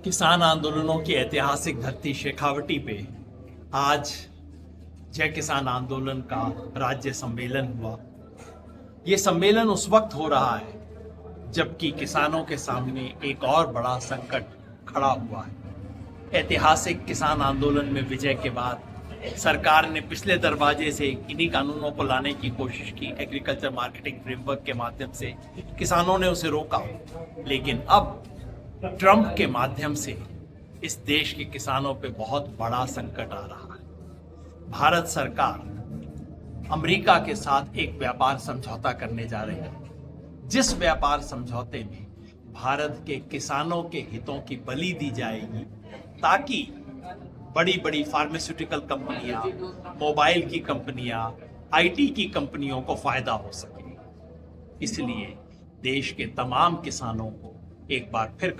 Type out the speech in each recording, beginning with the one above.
किसान आंदोलनों की ऐतिहासिक धरती शेखावटी पे आज जय किसान आंदोलन का राज्य सम्मेलन हुआ। ये सम्मेलन उस वक्त हो रहा है जबकि किसानों के सामने एक और बड़ा संकट खड़ा हुआ है। ऐतिहासिक किसान आंदोलन में विजय के बाद सरकार ने पिछले दरवाजे से इन्हीं कानूनों को लाने की कोशिश की। एग्रीकल्चर मार्केटिंग फ्रेमवर्क के माध्यम से किसानों ने उसे रोका, लेकिन अब ट्रंप के माध्यम से इस देश के किसानों पे बहुत बड़ा संकट आ रहा है। भारत सरकार अमेरिका के साथ एक व्यापार समझौता करने जा रही है, जिस व्यापार समझौते में भारत के किसानों के हितों की बलि दी जाएगी ताकि बड़ी बड़ी फार्मास्यूटिकल कंपनियां, मोबाइल की कंपनियां, आईटी की कंपनियों को फायदा हो सके। इसलिए देश के तमाम किसानों को एक बार फिर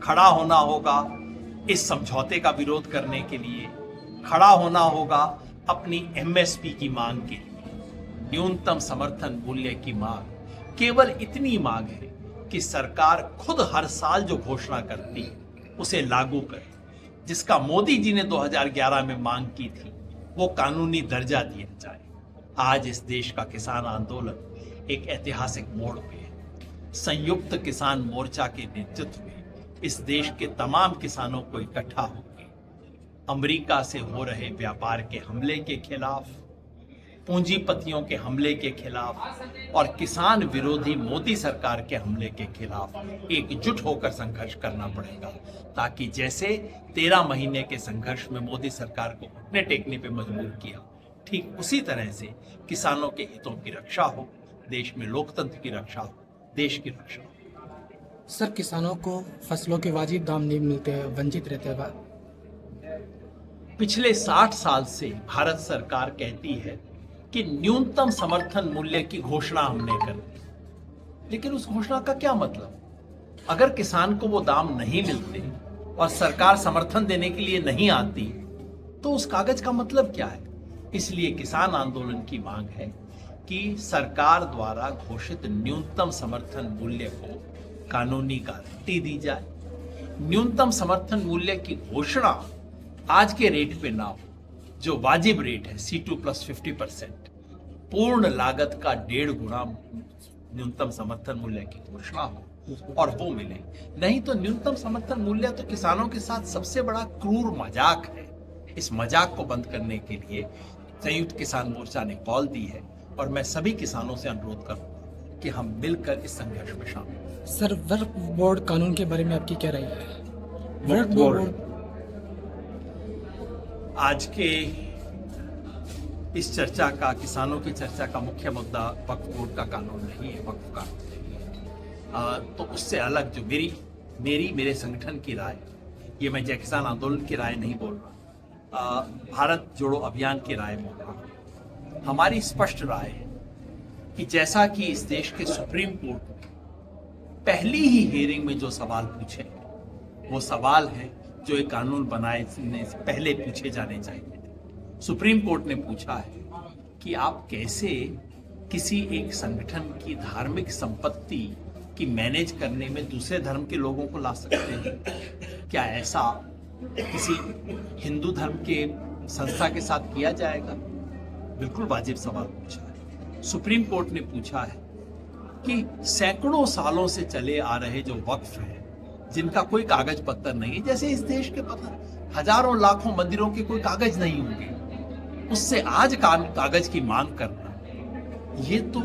खड़ा होना होगा इस समझौते का विरोध करने के लिए। खड़ा होना होगा अपनी एमएसपी की मांग के लिए। न्यूनतम समर्थन मूल्य की मांग केवल इतनी मांग है कि सरकार खुद हर साल जो घोषणा करती है उसे लागू करे। जिसका मोदी जी ने 2011 में मांग की थी वो कानूनी दर्जा दिया जाए। आज इस देश का किसान आंदोलन एक ऐतिहासिक मोड़ पे है। संयुक्त किसान मोर्चा के नेतृत्व में इस देश के तमाम किसानों को इकट्ठा होकर अमेरिका से हो रहे व्यापार के हमले के खिलाफ, पूंजीपतियों के हमले के खिलाफ और किसान विरोधी मोदी सरकार के हमले के खिलाफ एकजुट होकर संघर्ष करना पड़ेगा, ताकि जैसे 13 महीने के संघर्ष में मोदी सरकार को घुटने टेकने पे मजबूर किया, ठीक उसी तरह से किसानों के हितों की रक्षा हो, देश में लोकतंत्र की रक्षा हो, देश की रक्षा हो। सर, किसानों को फसलों के वाजिब दाम नहीं मिलते हैं, वंचित रहते हैं। पिछले 60 साल से भारत सरकार कहती है कि न्यूनतम समर्थन मूल्य की घोषणा हमने कर दी, लेकिन उस घोषणा का क्या मतलब? अगर किसान को वो दाम नहीं मिलते और सरकार समर्थन देने के लिए नहीं आती तो उस कागज का मतलब क्या है? इसलिए किसान आंदोलन की मांग है कि सरकार द्वारा घोषित न्यूनतम समर्थन मूल्य को कानूनी गारंटी दी जाए। न्यूनतम समर्थन मूल्य की घोषणा आज के रेट पे ना हो, जो वाजिब रेट है C2 + 50%, पूर्ण लागत का 1.5 गुना न्यूनतम समर्थन मूल्य की घोषणा हो और वो मिले। नहीं तो न्यूनतम समर्थन मूल्य तो किसानों के साथ सबसे बड़ा क्रूर मजाक है। इस मजाक को बंद करने के लिए संयुक्त किसान मोर्चा ने कॉल दी है और मैं सभी किसानों से अनुरोध करूंगा कि हम मिलकर इस संघर्ष में शामिल हों। सर, वक्फ बोर्ड कानून के बारे में आपकी क्या राय है? वक्फ बोर्ड आज के इस चर्चा का, किसानों की चर्चा का मुख्य मुद्दा वक्फ बोर्ड का कानून नहीं है, वक्फ कानून नहीं है। तो उससे अलग जो मेरे संगठन की राय, ये मैं जय किसान आंदोलन की राय नहीं बोल रहा, भारत जोड़ो अभियान की राय बोल रहा हूँ। हमारी स्पष्ट राय है कि जैसा कि इस देश के सुप्रीम कोर्ट ने पहली ही हियरिंग में जो सवाल पूछे, वो सवाल है जो एक कानून बनाने से पहले पूछे जाने चाहिए। सुप्रीम कोर्ट ने पूछा है कि आप कैसे किसी एक संगठन की धार्मिक संपत्ति की मैनेज करने में दूसरे धर्म के लोगों को ला सकते हैं? क्या ऐसा किसी हिंदू धर्म के संस्था के साथ किया जाएगा? बिल्कुल वाजिब सवाल पूछा है। सुप्रीम कोर्ट ने पूछा है कि सैकड़ों सालों से चले आ रहे जो वक्फ है, जिनका कोई कागज पत्तर नहीं है, जैसे इस देश के पता हजारों लाखों मंदिरों के कोई कागज नहीं होंगे, उससे आज कागज की मांग करना, ये तो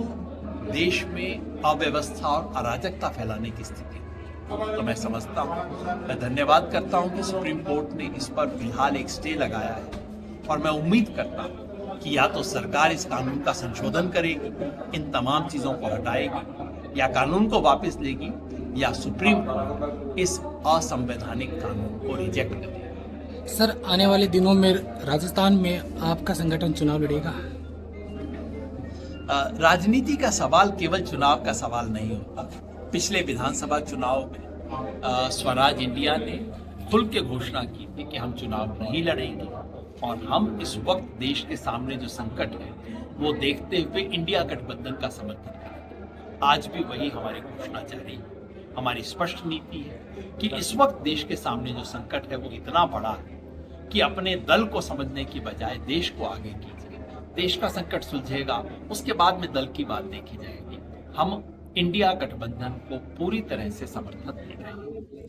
देश में अव्यवस्था और अराजकता फैलाने की स्थिति है। तो मैं समझता हूँ, मैं धन्यवाद करता हूँ कि सुप्रीम कोर्ट ने इस पर फिलहाल एक स्टे लगाया है और मैं उम्मीद करता हूँ कि या तो सरकार इस कानून का संशोधन करेगी, इन तमाम चीजों को हटाएगी, या कानून को वापस लेगी, या सुप्रीम कोर्ट इस असंवैधानिक कानून को रिजेक्ट करेगी। सर, आने वाले दिनों में राजस्थान में आपका संगठन चुनाव लड़ेगा? राजनीति का सवाल केवल चुनाव का सवाल नहीं होता। पिछले विधानसभा चुनाव में स्वराज इंडिया ने खुल के घोषणा की थी कि हम चुनाव नहीं लड़ेंगे और हम इस वक्त देश के सामने जो संकट है वो देखते हुए इंडिया गठबंधन का समर्थन करेंगे। आज भी वही हमारी घोषणा जारी है। हमारी स्पष्ट नीति है कि इस वक्त देश के सामने जो संकट है वो इतना बड़ा है कि अपने दल को समझने की बजाय देश को आगे कीजिए। देश का संकट सुलझेगा, उसके बाद में दल की बात देखी जाएगी। हम इंडिया गठबंधन को पूरी तरह से समर्थन दे रहे हैं।